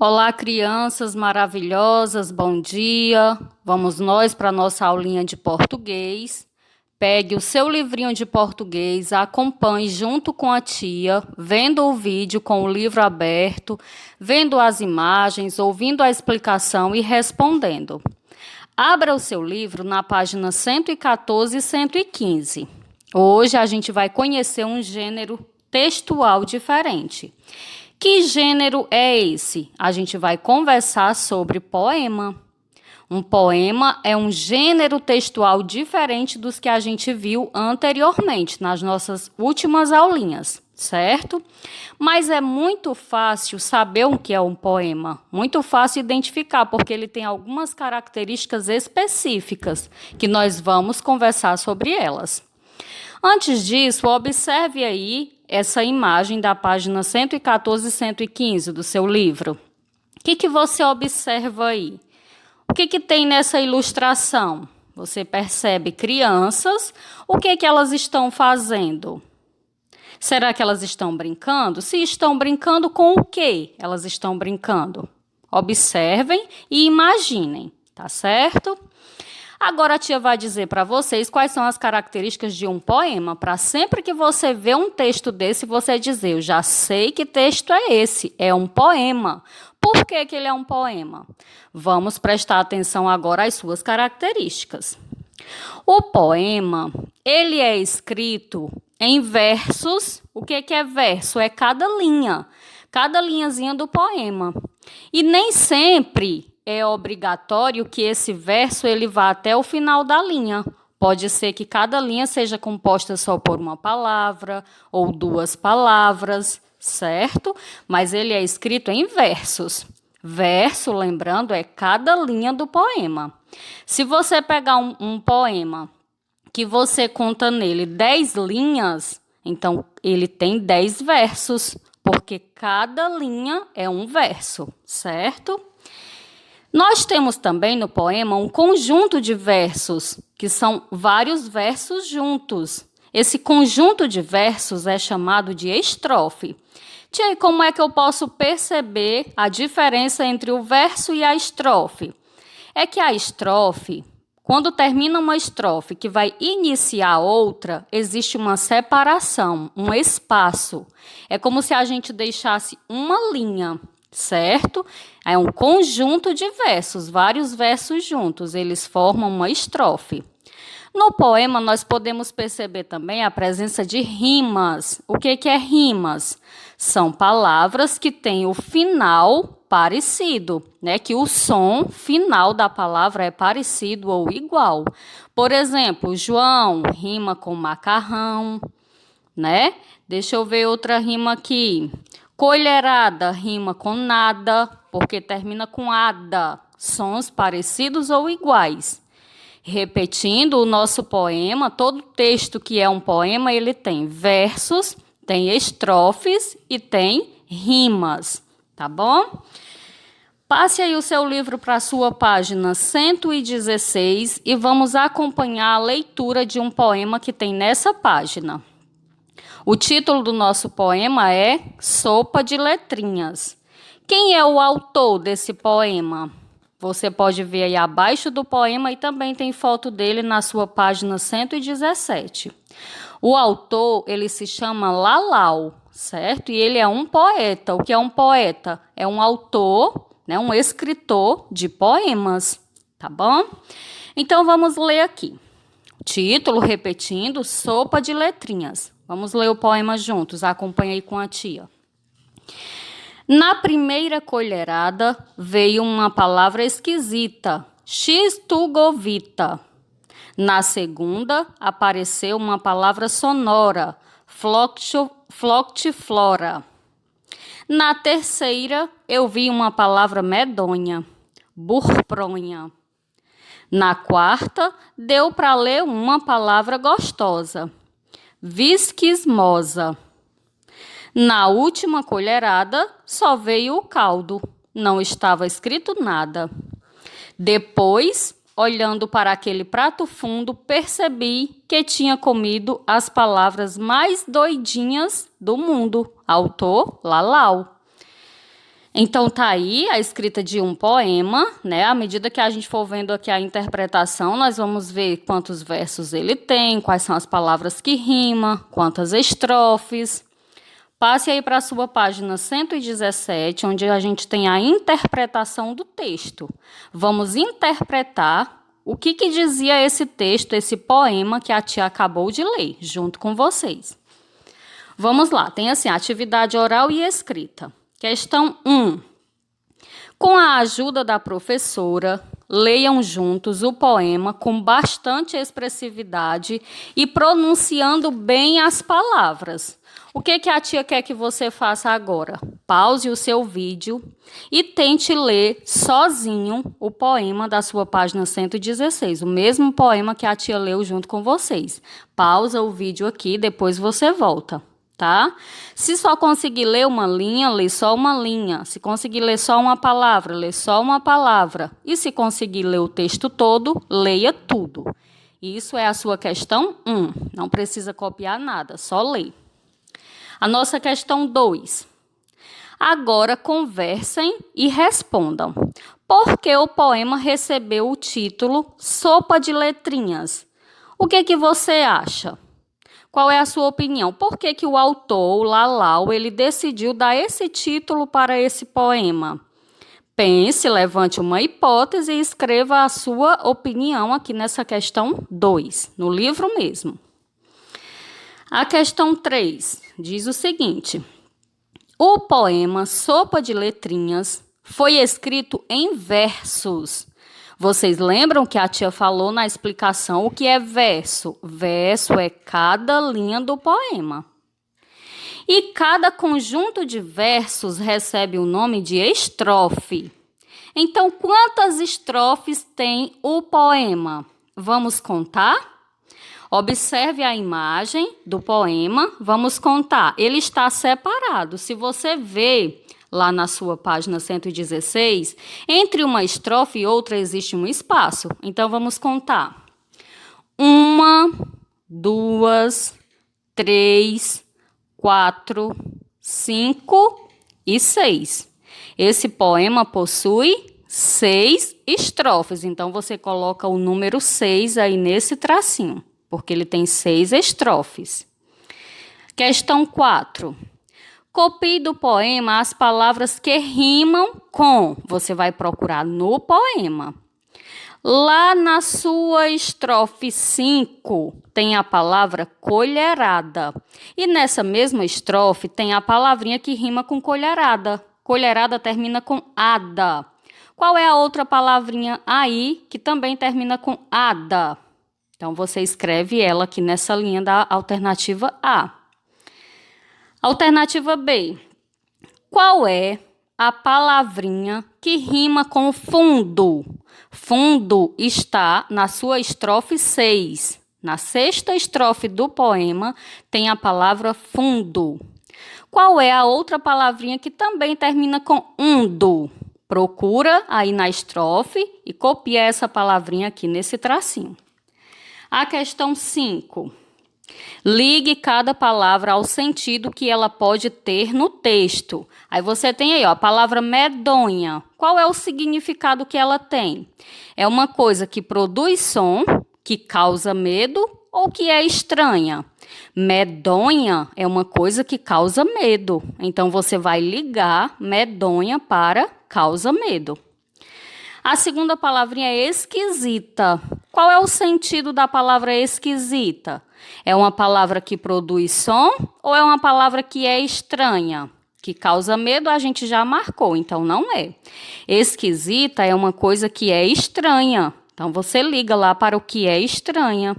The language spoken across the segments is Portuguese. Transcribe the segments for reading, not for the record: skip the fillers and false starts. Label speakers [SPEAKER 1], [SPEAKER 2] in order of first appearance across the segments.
[SPEAKER 1] Olá, crianças maravilhosas, bom dia. Vamos nós para a nossa aulinha de português. Pegue o seu livrinho de português, acompanhe junto com a tia, vendo o vídeo com o livro aberto, vendo as imagens, ouvindo a explicação e respondendo. Abra o seu livro na página 114 e 115. Hoje a gente vai conhecer um gênero textual diferente. Que gênero é esse? A gente vai conversar sobre poema. Um poema é um gênero textual diferente dos que a gente viu anteriormente nas nossas últimas aulinhas, certo? Mas é muito fácil saber o que é um poema, muito fácil identificar, porque ele tem algumas características específicas que nós vamos conversar sobre elas. Antes disso, observe aí essa imagem da página 114 e 115 do seu livro. O que você observa aí? O que tem nessa ilustração? Você percebe crianças, o que elas estão fazendo? Será que elas estão brincando? Se estão brincando, com o que elas estão brincando? Observem e imaginem, tá certo? Agora a tia vai dizer para vocês quais são as características de um poema, para sempre que você vê um texto desse, você dizer, eu já sei que texto é esse, é um poema. Por que ele é um poema? Vamos prestar atenção agora às suas características. O poema, ele é escrito em versos. O que é verso? É cada linhazinha do poema. E nem sempre é obrigatório que esse verso ele vá até o final da linha. Pode ser que cada linha seja composta só por uma palavra ou duas palavras, certo? Mas ele é escrito em versos. Verso, lembrando, é cada linha do poema. Se você pegar um poema que você conta nele 10 linhas, então ele tem 10 versos, porque cada linha é um verso, certo? Nós temos também no poema um conjunto de versos, que são vários versos juntos. Esse conjunto de versos é chamado de estrofe. Tia, como é que eu posso perceber a diferença entre o verso e a estrofe? É que a estrofe, quando termina uma estrofe que vai iniciar outra, existe uma separação, um espaço. É como se a gente deixasse uma linha, certo? É um conjunto de versos, vários versos juntos, eles formam uma estrofe. No poema, nós podemos perceber também a presença de rimas. O que é rimas? São palavras que têm o final parecido, né? Que o som final da palavra é parecido ou igual. Por exemplo, João rima com macarrão, né? Deixa eu ver outra rima aqui. Colherada rima com nada, porque termina com ada. Sons parecidos ou iguais. Repetindo o nosso poema, todo texto que é um poema, ele tem versos, tem estrofes e tem rimas, tá bom? Passe aí o seu livro para a sua página 116 e vamos acompanhar a leitura de um poema que tem nessa página. O título do nosso poema é Sopa de Letrinhas. Quem é o autor desse poema? Você pode ver aí abaixo do poema e também tem foto dele na sua página 117. O autor, ele se chama Lalau, certo? E ele é um poeta. O que é um poeta? É um autor, né, um escritor de poemas, tá bom? Então vamos ler aqui. Título, repetindo, Sopa de Letrinhas. Vamos ler o poema juntos, acompanhe aí com a tia. Na primeira colherada veio uma palavra esquisita, X-tugovita. Na segunda apareceu uma palavra sonora, floctiflora. Na terceira eu vi uma palavra medonha, burpronha. Na quarta deu para ler uma palavra gostosa, visquismosa. Na última colherada, só veio o caldo, não estava escrito nada. Depois, olhando para aquele prato fundo, percebi que tinha comido as palavras mais doidinhas do mundo. Autor, Lalau. Então tá aí a escrita de um poema, né? À medida que a gente for vendo aqui a interpretação, nós vamos ver quantos versos ele tem, quais são as palavras que rimam, quantas estrofes. Passe aí para a sua página 117, onde a gente tem a interpretação do texto. Vamos interpretar o que dizia esse texto, esse poema que a tia acabou de ler, junto com vocês. Vamos lá, tem assim, atividade oral e escrita. Questão 1. Com a ajuda da professora, leiam juntos o poema com bastante expressividade e pronunciando bem as palavras. O que a tia quer que você faça agora? Pause o seu vídeo e tente ler sozinho o poema da sua página 116, o mesmo poema que a tia leu junto com vocês. Pausa o vídeo aqui, depois você volta. Tá? Se só conseguir ler uma linha, lê só uma linha. Se conseguir ler só uma palavra, lê só uma palavra. E se conseguir ler o texto todo, leia tudo. Isso é a sua questão 1. Não precisa copiar nada, só ler. A nossa questão 2. Agora conversem e respondam. Por que o poema recebeu o título Sopa de Letrinhas? O que você acha? Qual é a sua opinião? Por que o autor, o Lalau, ele decidiu dar esse título para esse poema? Pense, levante uma hipótese e escreva a sua opinião aqui nessa questão 2, no livro mesmo. A questão 3 diz o seguinte: o poema Sopa de Letrinhas foi escrito em versos. Vocês lembram que a tia falou na explicação o que é verso? Verso é cada linha do poema. E cada conjunto de versos recebe o nome de estrofe. Então, quantas estrofes tem o poema? Vamos contar? Observe a imagem do poema. Vamos contar. Ele está separado. Se você vê lá na sua página 116, entre uma estrofe e outra existe um espaço. Então, vamos contar. 1, 2, 3, 4, 5 e 6. Esse poema possui 6 estrofes. Então, você coloca o número 6 aí nesse tracinho, porque ele tem 6 estrofes. Questão 4. Copie do poema as palavras que rimam com. Você vai procurar no poema. Lá na sua estrofe 5, tem a palavra colherada. E nessa mesma estrofe tem a palavrinha que rima com colherada. Colherada termina com ada. Qual é a outra palavrinha aí que também termina com ada? Então, você escreve ela aqui nessa linha da alternativa A. Alternativa B. Qual é a palavrinha que rima com fundo? Fundo está na sua estrofe 6. Na sexta estrofe do poema tem a palavra fundo. Qual é a outra palavrinha que também termina com undo? Procura aí na estrofe e copia essa palavrinha aqui nesse tracinho. A questão 5. Ligue cada palavra ao sentido que ela pode ter no texto. Aí você tem aí, ó, a palavra medonha. Qual é o significado que ela tem? É uma coisa que produz som, que causa medo ou que é estranha. Medonha é uma coisa que causa medo. Então, você vai ligar medonha para causa medo. A segunda palavrinha é esquisita. Qual é o sentido da palavra esquisita? É uma palavra que produz som ou é uma palavra que é estranha? Que causa medo, a gente já marcou, então não é. Esquisita é uma coisa que é estranha. Então, você liga lá para o que é estranha.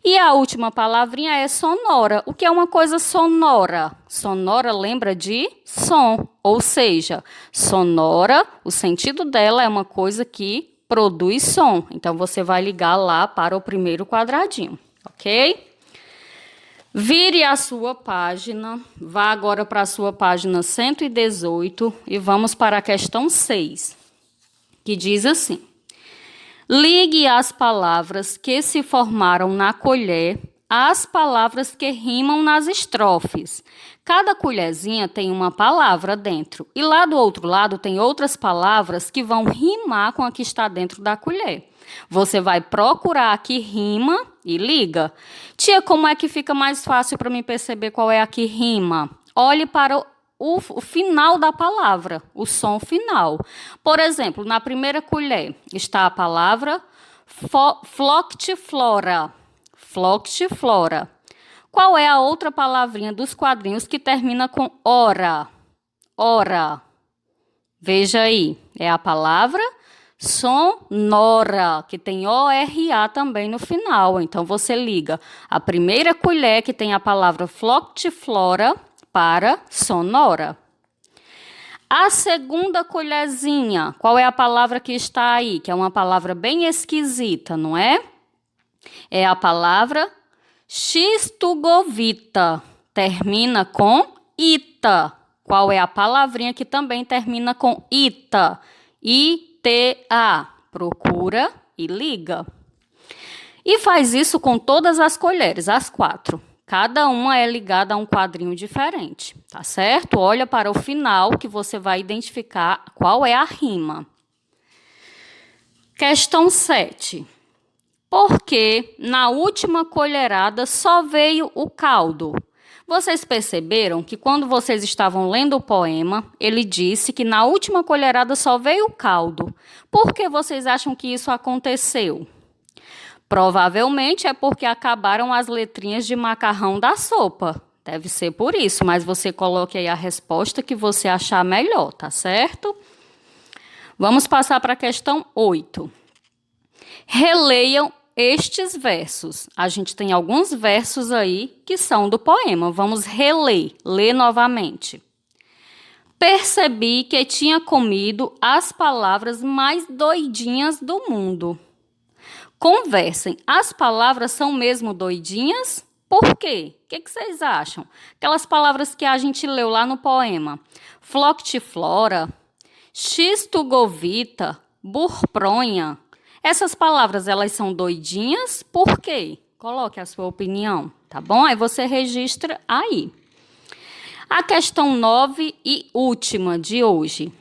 [SPEAKER 1] E a última palavrinha é sonora. O que é uma coisa sonora? Sonora lembra de som, ou seja, sonora, o sentido dela é uma coisa que produz som. Então, você vai ligar lá para o primeiro quadradinho, ok? Vire a sua página, vá agora para a sua página 118 e vamos para a questão 6, que diz assim: ligue as palavras que se formaram na colher as palavras que rimam nas estrofes. Cada colherzinha tem uma palavra dentro. E lá do outro lado tem outras palavras que vão rimar com a que está dentro da colher. Você vai procurar a que rima e liga. Tia, como é que fica mais fácil para mim perceber qual é a que rima? Olhe para o final da palavra, o som final. Por exemplo, na primeira colher está a palavra floctiflora. Floctiflora. Qual é a outra palavrinha dos quadrinhos que termina com ora? Ora. Veja aí, é a palavra sonora, que tem O-R-A também no final. Então, você liga a primeira colher, que tem a palavra floctiflora, para sonora. A segunda colherzinha, qual é a palavra que está aí? Que é uma palavra bem esquisita, não é? É a palavra xistugovita. Termina com ita. Qual é a palavrinha que também termina com ita? I-T-A. Procura e liga. E faz isso com todas as colheres, as 4. Cada uma é ligada a um quadrinho diferente, tá certo? Olha para o final que você vai identificar qual é a rima. Questão 7. Por que na última colherada só veio o caldo? Vocês perceberam que quando vocês estavam lendo o poema, ele disse que na última colherada só veio o caldo. Por que vocês acham que isso aconteceu? Provavelmente é porque acabaram as letrinhas de macarrão da sopa. Deve ser por isso, mas você coloque aí a resposta que você achar melhor, tá certo? Vamos passar para a questão 8. Releiam estes versos. A gente tem alguns versos aí que são do poema. Vamos ler novamente. Percebi que tinha comido as palavras mais doidinhas do mundo. Conversem, as palavras são mesmo doidinhas? Por quê? O que vocês acham? Aquelas palavras que a gente leu lá no poema. Floctiflora, xistugovita, burpronha. Essas palavras, elas são doidinhas? Por quê? Coloque a sua opinião, tá bom? Aí você registra aí. A questão 9 e última de hoje.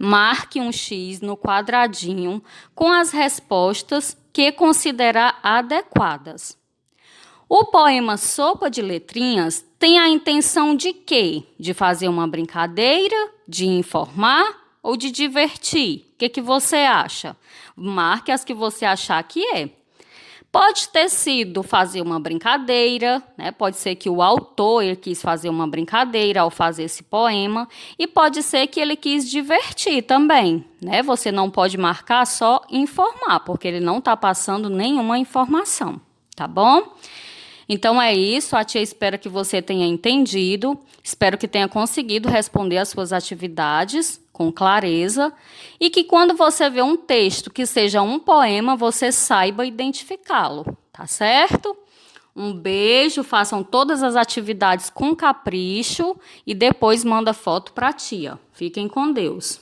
[SPEAKER 1] Marque um X no quadradinho com as respostas que considerar adequadas. O poema Sopa de Letrinhas tem a intenção de quê? De fazer uma brincadeira, de informar ou de divertir? O que você acha? Marque as que você achar que é. Pode ter sido fazer uma brincadeira, né? Pode ser que o autor ele quis fazer uma brincadeira ao fazer esse poema, e pode ser que ele quis divertir também, né? Você não pode marcar só informar, porque ele não está passando nenhuma informação, tá bom? Então é isso, a tia espera que você tenha entendido, espero que tenha conseguido responder as suas atividades com clareza e que quando você vê um texto que seja um poema, você saiba identificá-lo, tá certo? Um beijo, façam todas as atividades com capricho e depois manda foto para a tia. Fiquem com Deus.